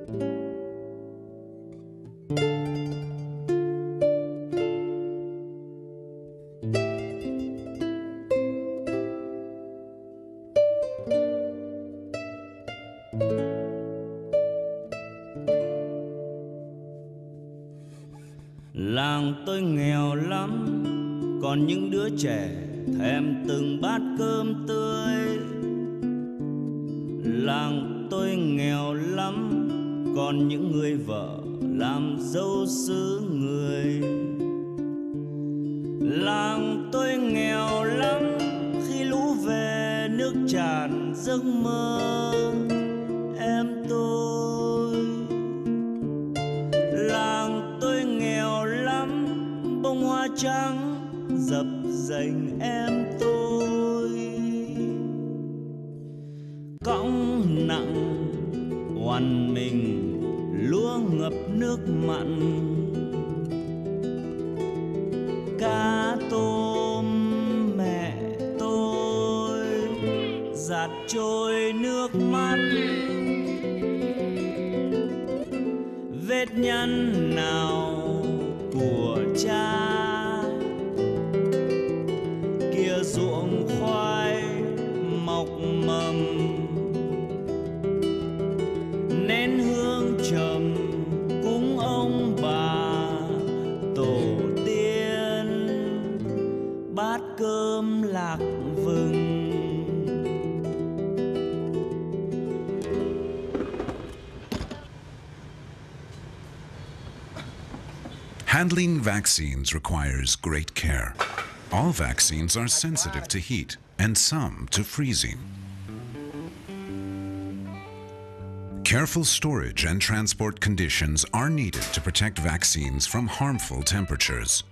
Làng tôi nghèo lắm, còn những đứa trẻ thèm từng bát cơm tươi. Làng tôi nghèo lắm, còn những người vợ làm dâu xứ người. Làng tôi nghèo lắm, khi lũ về nước tràn giấc mơ em tôi. Làng tôi nghèo lắm, bông hoa trắng dập dềnh em tôi. Cõng nặng oằn mình lúa ngập nước mặn, cá tôm mẹ tôi giạt trôi nước mắt. Vết nhăn nào của cha, kia ruộng khoai mọc mầm, nén hương trầm cúng ông bà tổ tiên, bát cơm lạc vừng. Handling vaccines requires great care. All vaccines are sensitive to heat and some to freezing. Careful storage and transport conditions are needed to protect vaccines from harmful temperatures.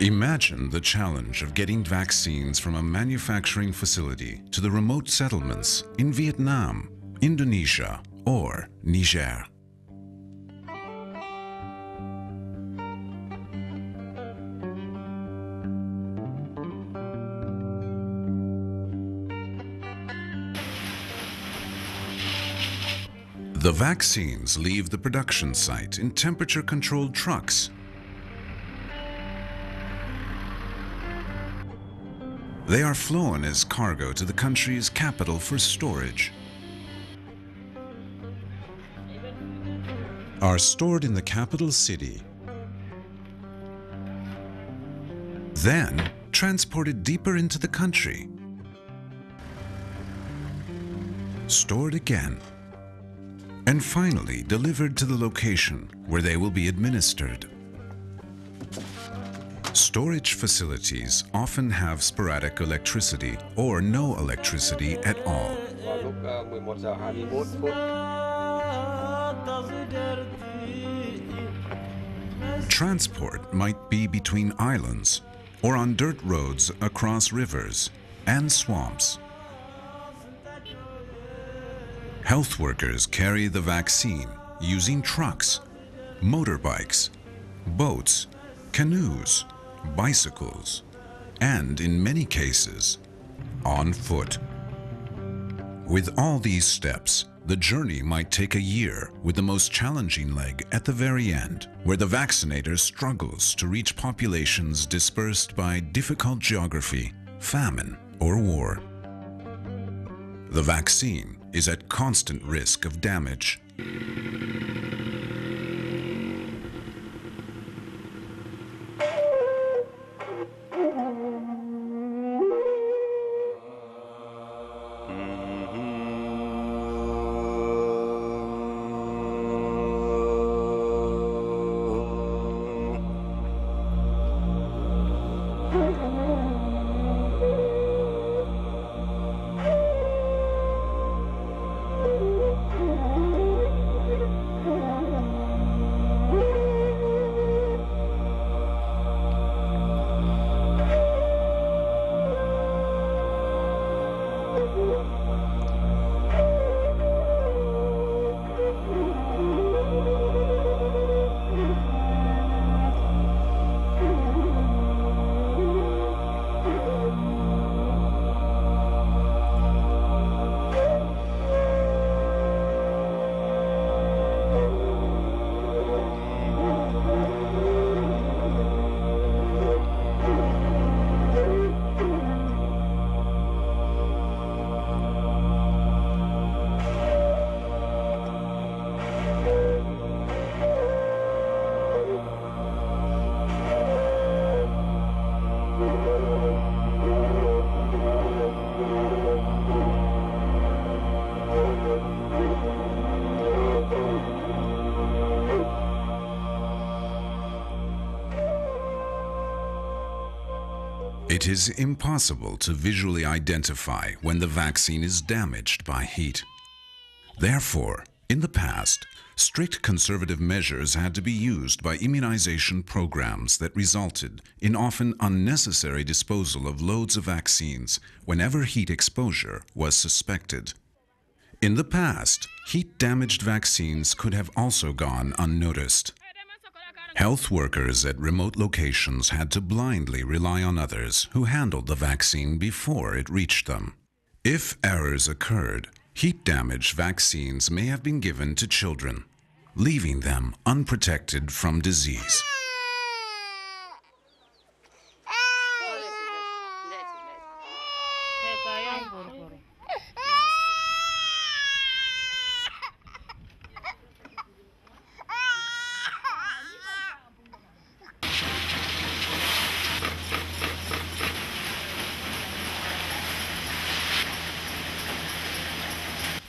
Imagine the challenge of getting vaccines from a manufacturing facility to the remote settlements in Vietnam, Indonesia, or Niger. The vaccines leave the production site in temperature-controlled trucks. They are flown as cargo to the country's capital for storage. Are stored in the capital city. Then transported deeper into the country. Stored again. And finally delivered to the location where they will be administered. Storage facilities often have sporadic electricity or no electricity at all. Transport might be between islands or on dirt roads across rivers and swamps. Health workers carry the vaccine using trucks, motorbikes, boats, canoes, bicycles, and in many cases, on foot. With all these steps, the journey might take a year, with the most challenging leg at the very end, where the vaccinator struggles to reach populations dispersed by difficult geography, famine, or war. The vaccine is at constant risk of damage. It is impossible to visually identify when the vaccine is damaged by heat. Therefore, in the past, strict conservative measures had to be used by immunization programs that resulted in often unnecessary disposal of loads of vaccines whenever heat exposure was suspected. In the past, heat-damaged vaccines could have also gone unnoticed. Health workers at remote locations had to blindly rely on others who handled the vaccine before it reached them. If errors occurred, heat-damaged vaccines may have been given to children, leaving them unprotected from disease.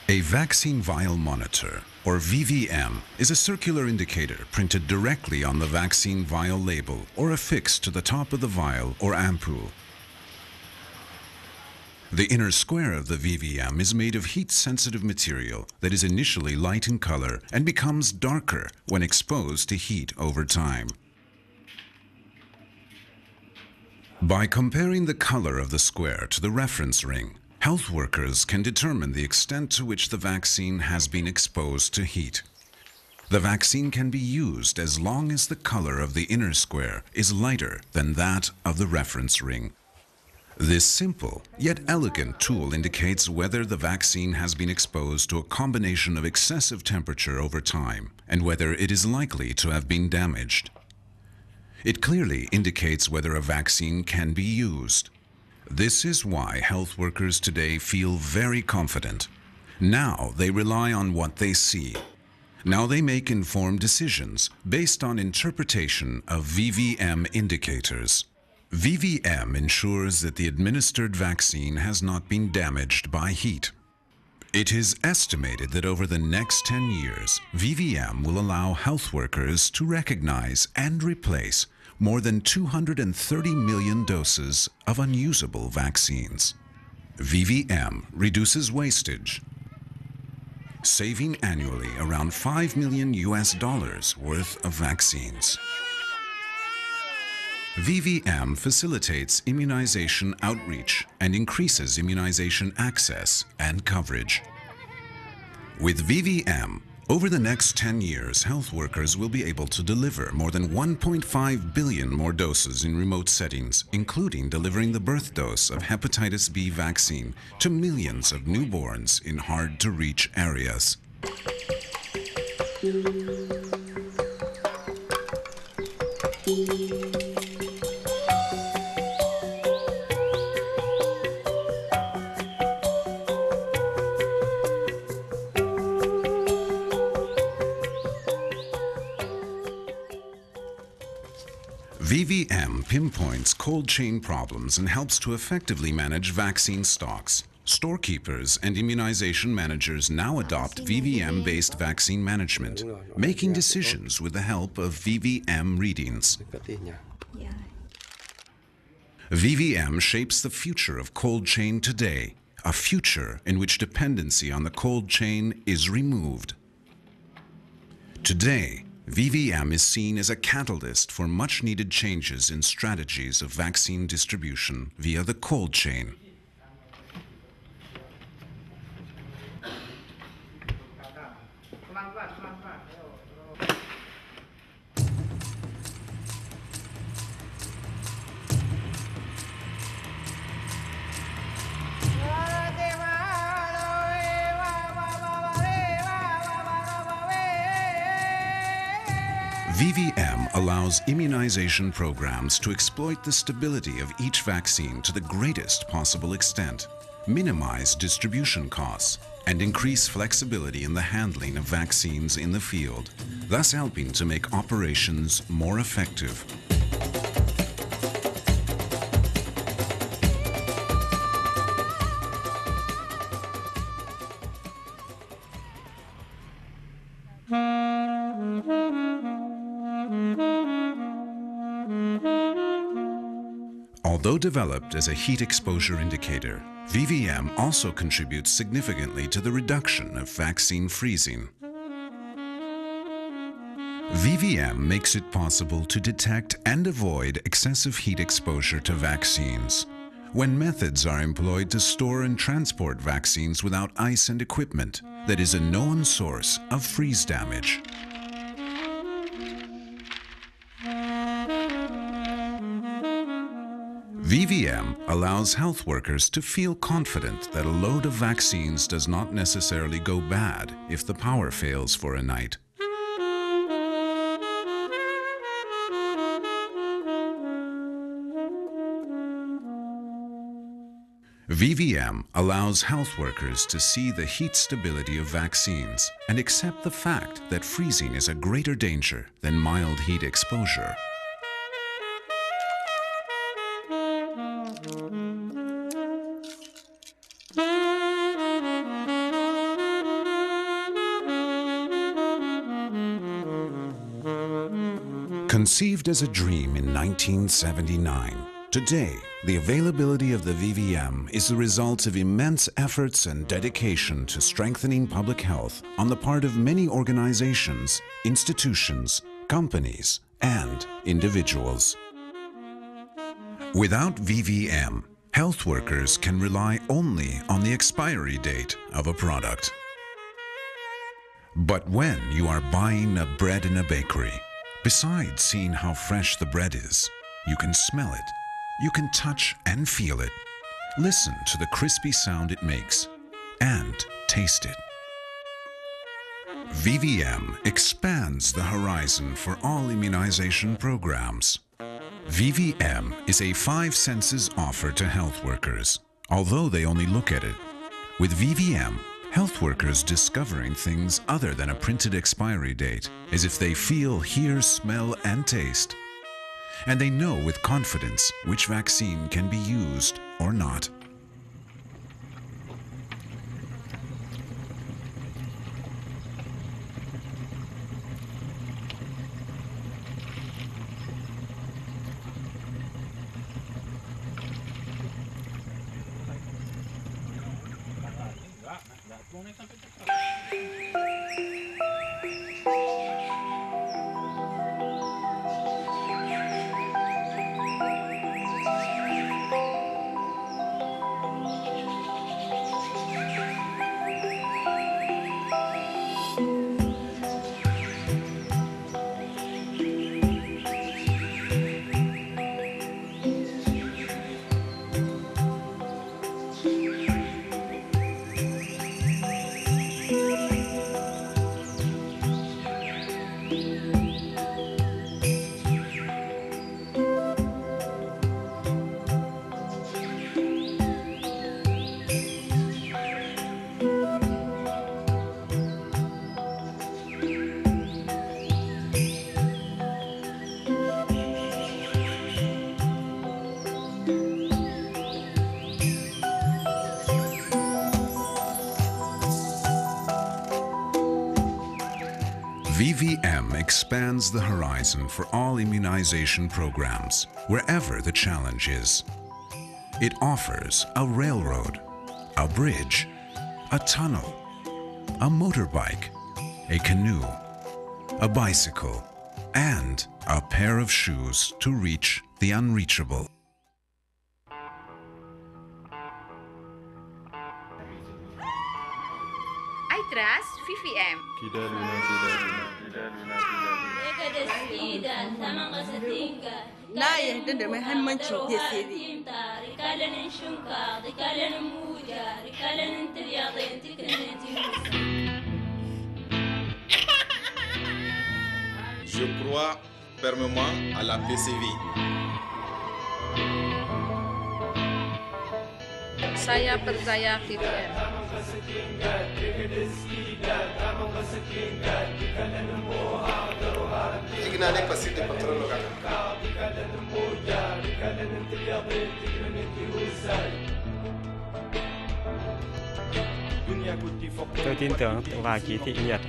A vaccine vial monitor, or VVM, is a circular indicator printed directly on the vaccine vial label or affixed to the top of the vial or ampoule. The inner square of the VVM is made of heat-sensitive material that is initially light in color and becomes darker when exposed to heat over time. By comparing the color of the square to the reference ring, health workers can determine the extent to which the vaccine has been exposed to heat. The vaccine can be used as long as the color of the inner square is lighter than that of the reference ring. This simple yet elegant tool indicates whether the vaccine has been exposed to a combination of excessive temperature over time and whether it is likely to have been damaged. It clearly indicates whether a vaccine can be used. This is why health workers today feel very confident. Now they rely on what they see. Now they make informed decisions based on interpretation of VVM indicators. VVM ensures that the administered vaccine has not been damaged by heat. It is estimated that over the next 10 years, VVM will allow health workers to recognize and replace more than 230 million doses of unusable vaccines. VVM reduces wastage, saving annually around $5 million worth of vaccines. VVM facilitates immunization outreach and increases immunization access and coverage. With VVM, over the next 10 years, health workers will be able to deliver more than 1.5 billion more doses in remote settings, including delivering the birth dose of hepatitis B vaccine to millions of newborns in hard-to-reach areas. VVM pinpoints cold chain problems and helps to effectively manage vaccine stocks. Storekeepers and immunization managers now adopt VVM-based vaccine management, making decisions with the help of VVM readings. VVM shapes the future of cold chain today, a future in which dependency on the cold chain is removed. Today, VVM is seen as a catalyst for much-needed changes in strategies of vaccine distribution via the cold chain. VVM allows immunization programs to exploit the stability of each vaccine to the greatest possible extent, minimize distribution costs, and increase flexibility in the handling of vaccines in the field, thus helping to make operations more effective. Although developed as a heat exposure indicator, VVM also contributes significantly to the reduction of vaccine freezing. VVM makes it possible to detect and avoid excessive heat exposure to vaccines when methods are employed to store and transport vaccines without ice and equipment that is a known source of freeze damage. VVM allows health workers to feel confident that a load of vaccines does not necessarily go bad if the power fails for a night. VVM allows health workers to see the heat stability of vaccines and accept the fact that freezing is a greater danger than mild heat exposure. Conceived as a dream in 1979, today the availability of the VVM is the result of immense efforts and dedication to strengthening public health on the part of many organizations, institutions, companies, and individuals. Without VVM, health workers can rely only on the expiry date of a product. But when you are buying a bread in a bakery, besides seeing how fresh the bread is, you can smell it, you can touch and feel it, listen to the crispy sound it makes, and taste it. VVM expands the horizon for all immunization programs. VVM is a 5 senses offer to health workers, although they only look at it. With VVM, health workers discovering things other than a printed expiry date, as if they feel, hear, smell, and taste. And they know with confidence which vaccine can be used or not. VVM expands the horizon for all immunization programs, wherever the challenge is. It offers a railroad, a bridge, a tunnel, a motorbike, a canoe, a bicycle, and a pair of shoes to reach the unreachable. I trust VVM. Na yarda da muhimmancin PCV. Je crois fermement à la PCV. Saya percaya VVM. Igna nek pasir de patrol local. Dunia kuti fok Tôi tin tưởng vào chỉ thị nhiệt.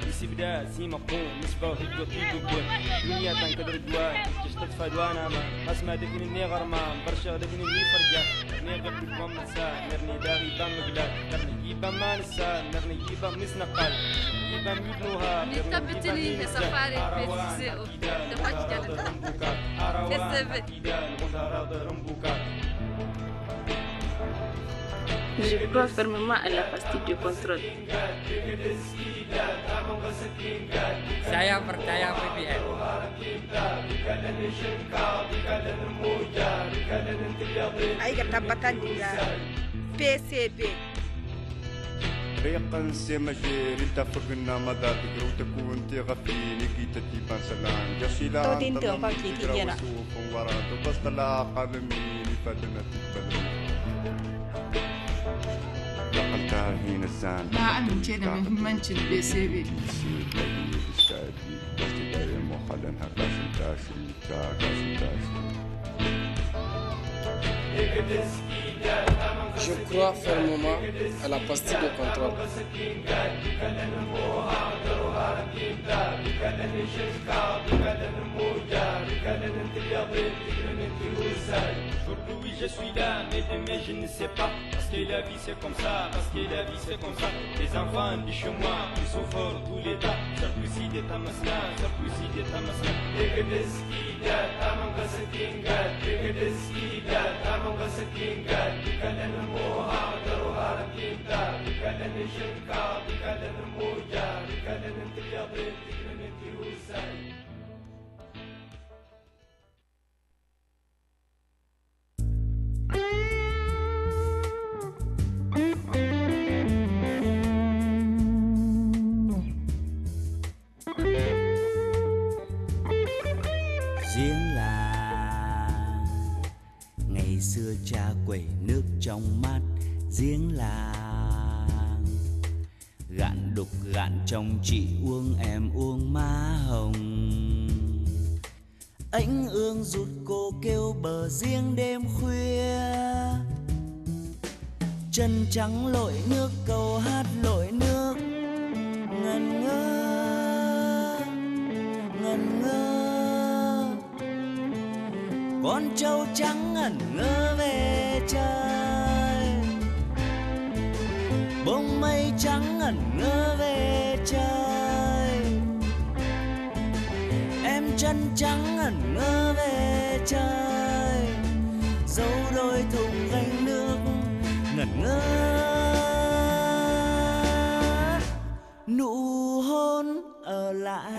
Je crois fermement à la pastille de contrôle. Saya percaya VPN. Ai ga tabbatar da PCB. ريقا سمجير تفقنا مدى تقرو تكون تغفيني كي تتيبان سلام جسيلا Tôi tin tưởng vào chỉ thị nhiệt ạ. بس طلع قلمي لفدنا تتبلغ دخلتها هنا الزان Na amince da muhimmancin PCB. Je crois fermement à la pastille de contrôle. Aujourd'hui je suis là, mais demain je ne sais pas. Parce que la vie c'est comme ça, parce que la vie c'est comme ça. Les enfants de chez moi, ils souffrent tous les temps. Sarkozy de Tamasna, Sarkozy de Tamasna. Egedeskida, Tamanga Sakingat, Egedeskida, Tamanga Sakingat. Bikalan Moha, Daruhara Kinta, Bikalan Shinka, Bikalan Moja, Bikalan Tiyabi, Bikalan Tiusai. Giếng làng ngày xưa cha quẩy nước trong mát giếng làng, gạn đục gạn trong chị uống em uống má hồng. Ánh ương rụt cô kêu bờ giếng đêm khuya, chân trắng lội nước câu hát lội nước ngần ngơ ngần ngơ. Con trâu trắng ngẩn ngơ về trời, bông mây trắng ngẩn ngơ về trời. Em chân trắng ngẩn ngơ về trời, dấu đôi thùng gánh nước ngẩn ngơ. Nụ hôn ở lại.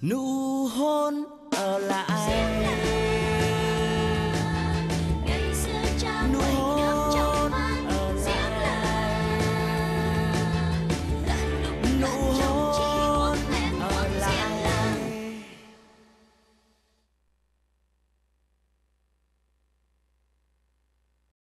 Nụ hôn ở lại.